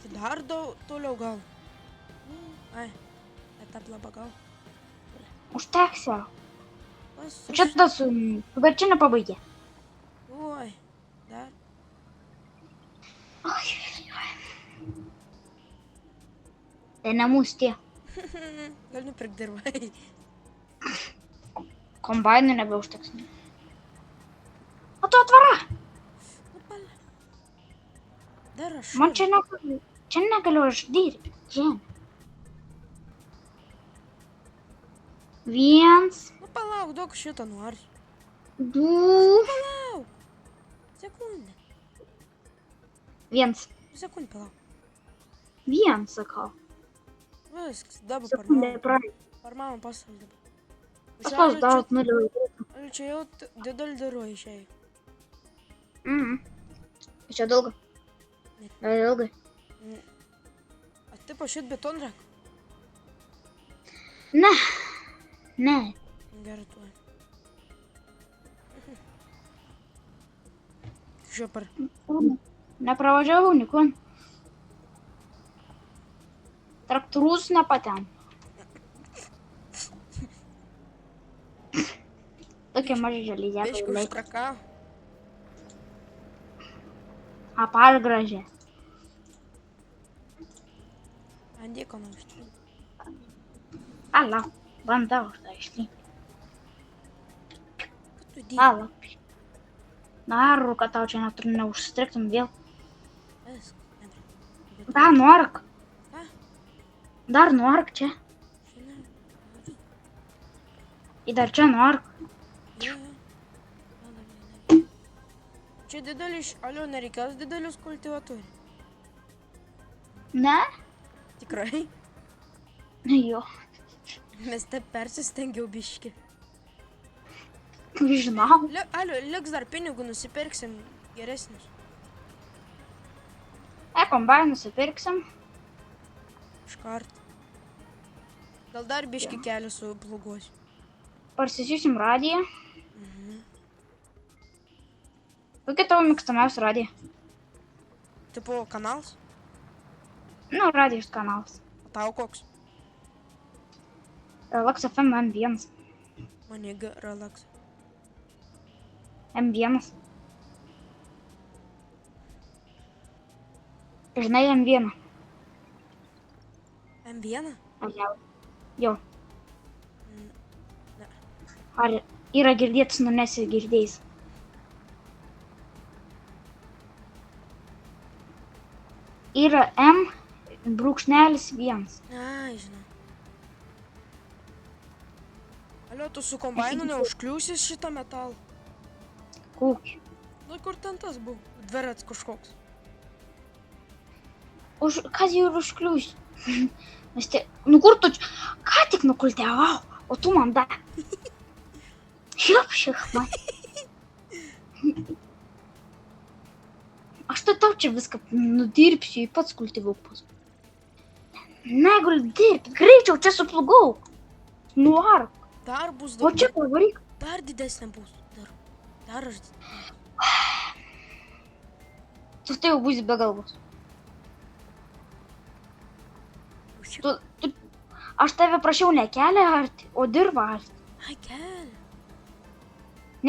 Tai dar daug toliau gal. Ai, etap labą gal. Užteks jau. Pas, Čia tas, bet čia nepabaigė. Oi, dar. Tai ne mūsų tie. Gal nupirk dirbai. Kombainų nebeužteks. O tu atvara. Nu, pala. Dar aš. Man čia negaliu aš dirbti. Žemė. Viens, Nu, palauk, daug šitą nori. du, Palauk. Sekundę. viens. Sekundę palauk. Viens, sakau. Viskas, dabar Sekundė praeis. par mamą pasaulį dabar. Aš pasdaut nuliu. Ali čia jau didelį darų išėjai. Čia daug. Ilgai. A tai pašit betonrak? Ne. Ne. Gerai, tuoj. Žiūrėk, Nepravažiavau nikur. Traktorus nepaten. Tokie maži žalyje. biškį užtrakau. Apar gražiai. Andėko nauštį. Ala, bandau už tą ištrinti. Kad tu dėjai? Ala. Naru, kad tau čia neužstriktum vėl. Viskas, nebra. Dar nuork. Ką? Dar nuork čia. Žinai. Ir dar čia nuork. Jo. Čia didelis, alio, nereikės didelius kultivatorių. Ne? Tikrai? Jo. Mes taip persistengiau biškį. Žinau. Alio, liks dar pinigų, nusipirksim geresnius. Kombainą nusipirksim. Iškart. Gal dar biškį kelią su plugosiu. Parsisiųsim radiją. Kokia tavo mėgstamiausia radija? Tipo kanalas? Nu, radijos kanalas. O tau koks? Relax FM M1. Man irgi relax. M1. Žinai M1. M1? Jo. Ne. Ar yra girdėtas, nu nesi girdėjęs? Yra M.1. Ai, žinau. Alio, tu su kombainu neužkliūsis šitą metalą. Kokį? Nu, kur ten tas buvo? Dverats kažkoks. Kas jau ir užkliūsi? Nu kur tu čia? Ką tik nukultiavau, o tu man da. Šiaip, man. Aš tai tau čia viską nudirbsiu, į pats kultivuok paskui. Negaliu dirbti, greičiau čia suplugau. Nuark. Dar bus O čia pavaryk. Dar didesnė bus. Dar aš... Tu tai jau būsi be galvos. Aš tave prašiau ne kelią arti, o dirbą arti. Ai, kelią.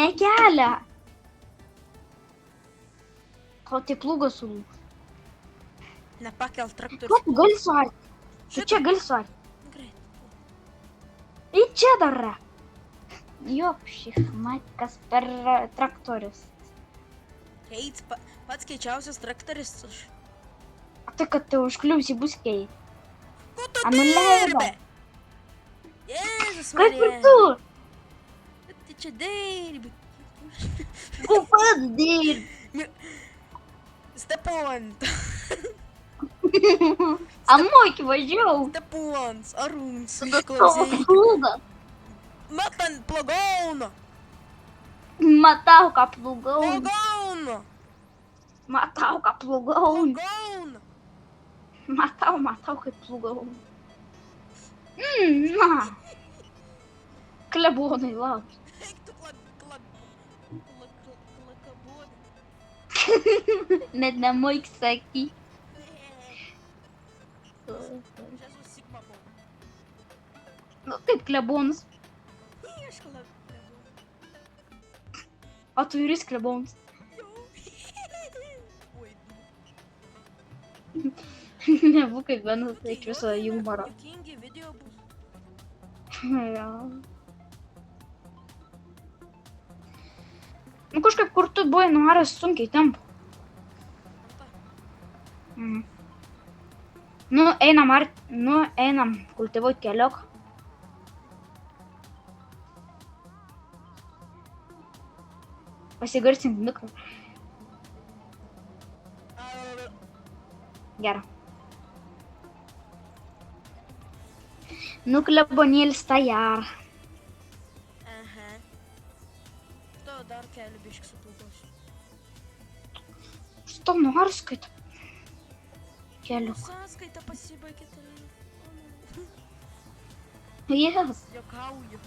Ne kelią. O tai plūgas sulūž. Nepakel traktorius. Ko tu gali suarti? Tu čia gali suarti. Greit. Į čia dar. Jopšich, mat, kas per traktorius. Keit, pats keičiausias traktoristas. Tai, kad tai užkliūsi bus keit. Ko tu Nuleido. dirbi? Jėzus Kaip ir Marija. tu? Kad tu čia dirbi? Tu pats dirbi. Stepont. Amoki važiau. Stepons, Arūns, Tavo išklausai. plūgas. Matant plogauno. Matau, ką plūgau. Plogauno. Matau, ką plūgau. Plogauno. Matau, kaip plūgau. Na. Klebonai, lauk. Eik tu klakabonai. Net nemoik saky. Aš esu Sigma Bau. Nu, kaip klebonas. Aš klakabonai. O tu ir jis klebonas. Oi, Nebūk kaip vienas, tai iš viso humoro. juokingi video bus. Ja. Nu kažkaip, kur tu buvai nuvaręs sunkiai tempo. Mm. Nu, einam kultivuot keliok. Pasigarsink mikrą. Gerai. Nu, klebonėlis tajar. Aha. To dar kelių biškį suplūgosiu. Что норс skaito? Keliuk. Sąskaita pasibaigė telefonu. Yes. Jokauju.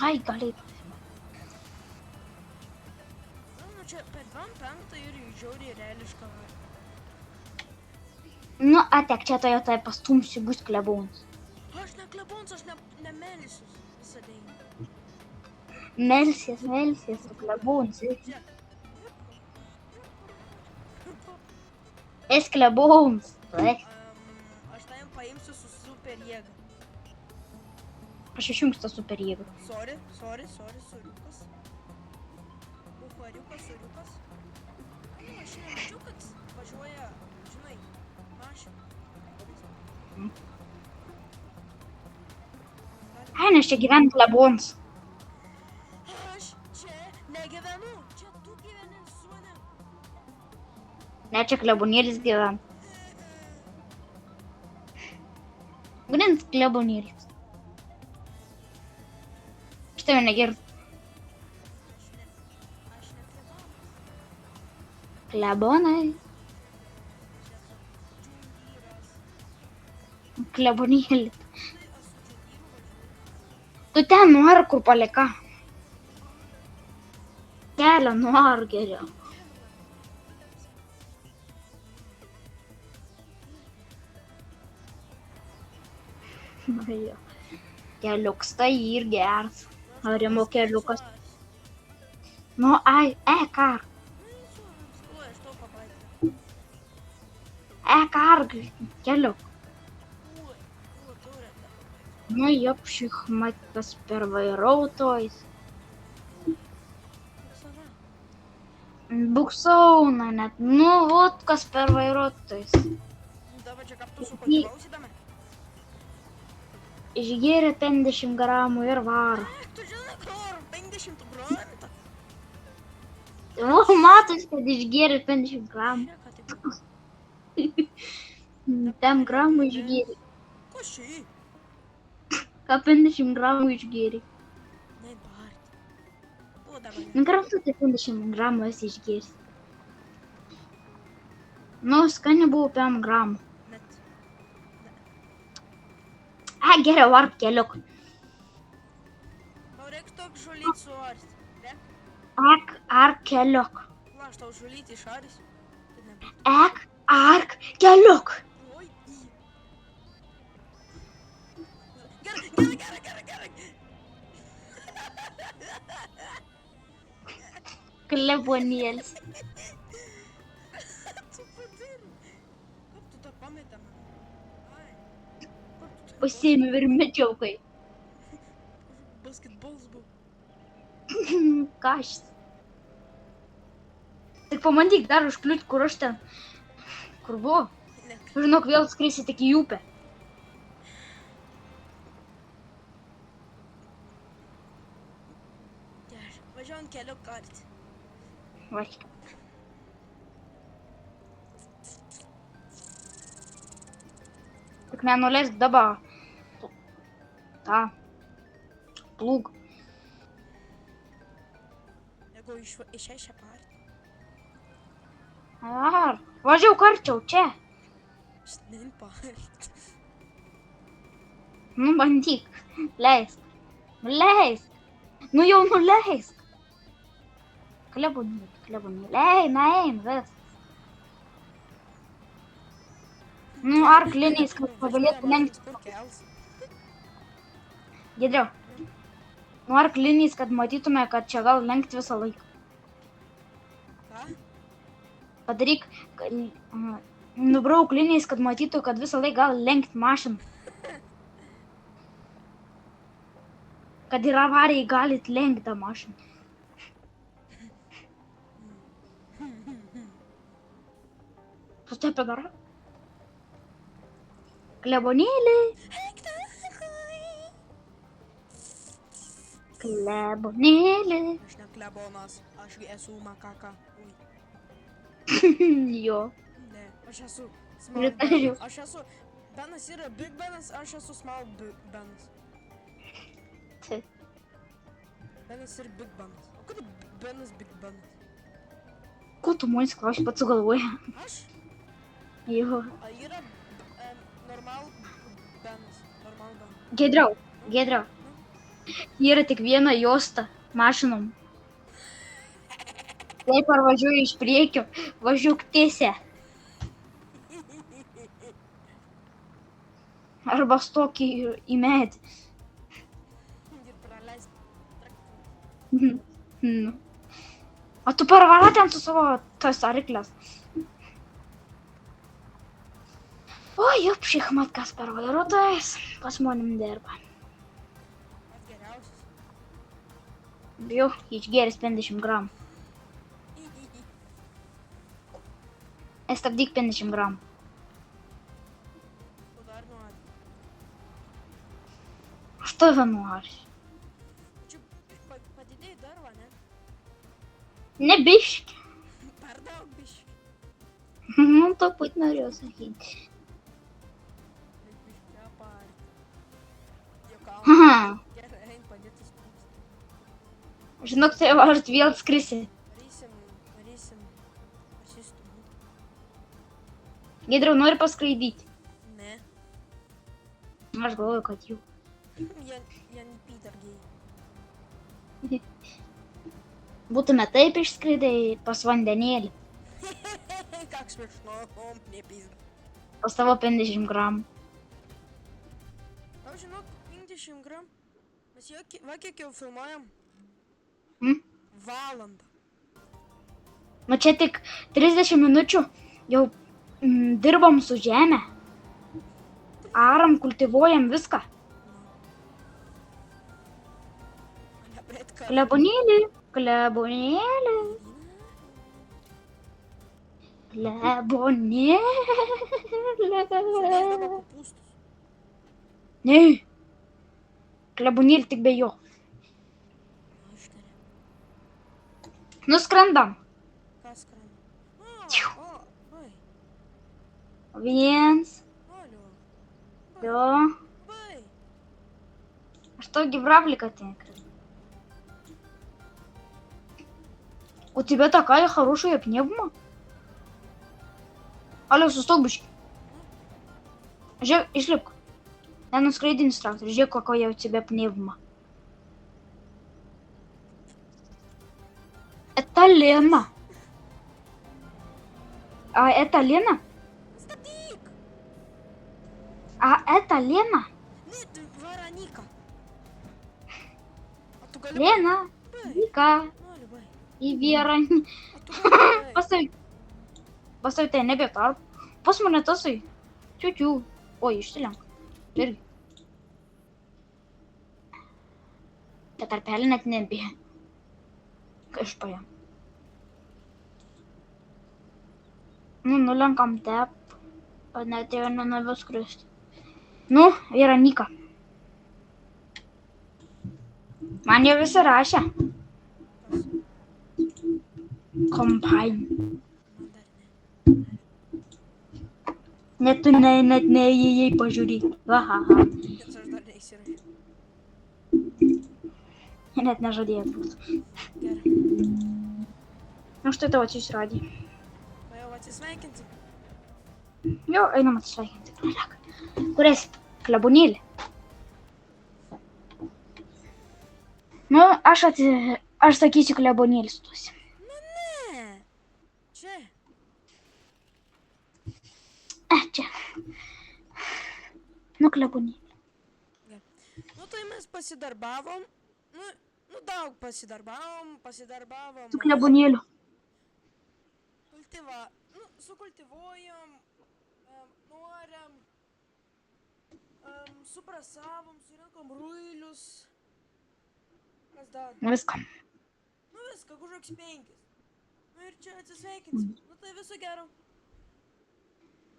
Ai, gali. Nu, čia per 2.5 ir žiauriai reališka. Nu, atek, čia tai pastumsiu, bus klebonas. Aš ne klebons, aš ne melisius visą dainą. Melsies, su klebonas. Čia. Es klebonas. Aš tavim paimsiu su super jėga. Aš išjungsiu tą super jėgą. Sorry, soriukas. Soriukas. Ai, aš nemačiau, kad važiuoja, žinai, mašina. Ai, nes čia gyvena klebonas. Aš čia negyvenu, čia tu gyveni su manim. Ne, čia klebonėlis gyvena. Grins klebonėlis. Aš tave negirdu. Aš ne klebonas. Klebonai. Aš esu džiungyras. Klebonėlis. Tai aš su džiungyru važiuoju. Tu ten nuar, kur palika. Kelią nuar geriau. Na jo. Keliuks tai ir geras. Arimo keliukas. Nu, ai, kar. Skluoju, aš tau pabaigsiu. Kar, keliuk. Ui, turė tą pabaigsiu. Nu, jopšich, matas per vairautojais. Sava. Buksauna net. Nu, vot kas per vairuotojais. Dabar čia kartu su kultivausydame. Išgėrė 50 gramų ir varo. Tu žinai, kur 50 gramų. O, matos, kad išgėrė 50 gramų. Žiūrėk, ką tai 10 gramų išgėrė. ko šį? Ką 50 gramų išgėrė. Nebarti. Buvo Nu, kartu tai 50 gramų esi išgėręs. Nu, skani buvo 5 gramų. Net. Geriau ark keliuk. Tau reikia tokį žulytį suarti. Ark keliuk. La, aš tau žulytį išarys. Tai nebūtų. Ark keliuk. Oi, į. Gerai. Klebonėlis. Tu padirbi. Kaip tu tą pametė man? Ai. Kur tu Pasiėmė ir mečiau kai. basketbolas buvo? Kaštis. Tik pamandyk dar užkliūti, kur aš ten. Kur buvo? Ne. Žinok, vėl skrisi tik į upę. Gerai. Važiuojam keliu kartį. Važiuok. Tik nenuleisk dabar. tą plūgą. Jeigu išėšia partį. Ar, važiau karčiau čia. Snin partį. Nu, bandyk. Leisk. Leisk. Nu jau nuleisk. Klebonėlį. Eina, vis. Nu, arkliniais, kad pagalėtų lenkti. Giedriau. Nu, arkliniais, kad matytume, kad čia gal lenkti visą laiką. Ką? Padaryk, nubrauk linijas, kad matytų, kad visą laiką gali lenkti mašiną. Kad ir avarijai galit lenkti tą mašiną. Tu taip padara? Klebonėlį. Klebonėlį. Aš ne klebonas, aš esu makaka. Ui. Jo. Ne, aš esu small Pritariu. Benas. Aš esu... Benas yra Big Benas, aš esu Small Benas. Benas ir Big Benas. O kada Benas Big Benas? Ko tu manęs klausi, pats sugalvoji? Aš? Jo. A yra normal Benas. Normal Benas. Giedriau. Yra tik viena juosta mašinom. Jei parvažiuoju iš priekio, važiuok tiesiai. Arba stok į medį. Ir praleisk Nu. O tu parvara ten su savo tas arklės. O, jup, šachmatkas per vairuotojas pas manim dirba. Pats geriausias. Jau, išgėręs 50 gramų. Stabdyk 50 gramų. Tu dar nori. Aš tave noriu. Čia padidėjai darvą, ne? Ne biški. Per daug biški. Nu, to put norėjau sakyti. Bet biški apart. Juokau. Haha. Gerai, eim padėtis pūsti. Žinok, tai aš vėl skrisi. Varysim. Pasistumų. Giedriau, nori paskraidyti. Ne. Aš galvoju, kad jau. Я не питергей. Būtume taip išskridai pas vandenėlį. Как смешно, мне пизда. Pas tavo 50 gramų. Tau žinok, 50 gram. Mes va kiek jau filmuojam? Valandą. Nu čia tik 30 minučių jau dirbam su žemė. Aram, kultivuojam viską. Klebonėlį. Ne. Klebonėlį tik be jo. Nuskrendam. Kas skrenda? Oi. 1, Alio. 2. Bai. Aš tau gibravliką tinkai. У тебя такая хорошая пневма. Алло, сустолбочки. Ишлепка. Я на скрейд инструктор. Же, какая у тебя пневма. Это Лена. А это Лена? Статик! А это Лена? Нет, Вероника. А ту Лена, Вика и Вера. Поставь ты не бетар. Посмотри тосы. Тю-тю. Ой, işte lan. Ver. Tatar pärlen et nempi. Köspöjä. Ну, ланкам тэп. Näyttää на новоскрыст. Ну, Вероника. Мане высыраша. Компайн. Нет не ей пожури. Ха-ха-ха. Нет, не жалею просто. Ну что это вот здесь ради? Jo, einu mõttes räägin. Kuidas klabunil? No, aš sakysiu klabunėlis. Не. Че? Čia. Nu, klabunėlį. Ну, то ми pasidarbavom. Ну, daug pasidarbavom. Su klabunėliu. Sukultivuojam, noriam, suprasavom, surinkom ruilius. Kas dar? Viską. Nu viską, kažkoks 5. Nu ir čia atsisveikinsim. Nu tai viso gero.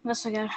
Viso gero.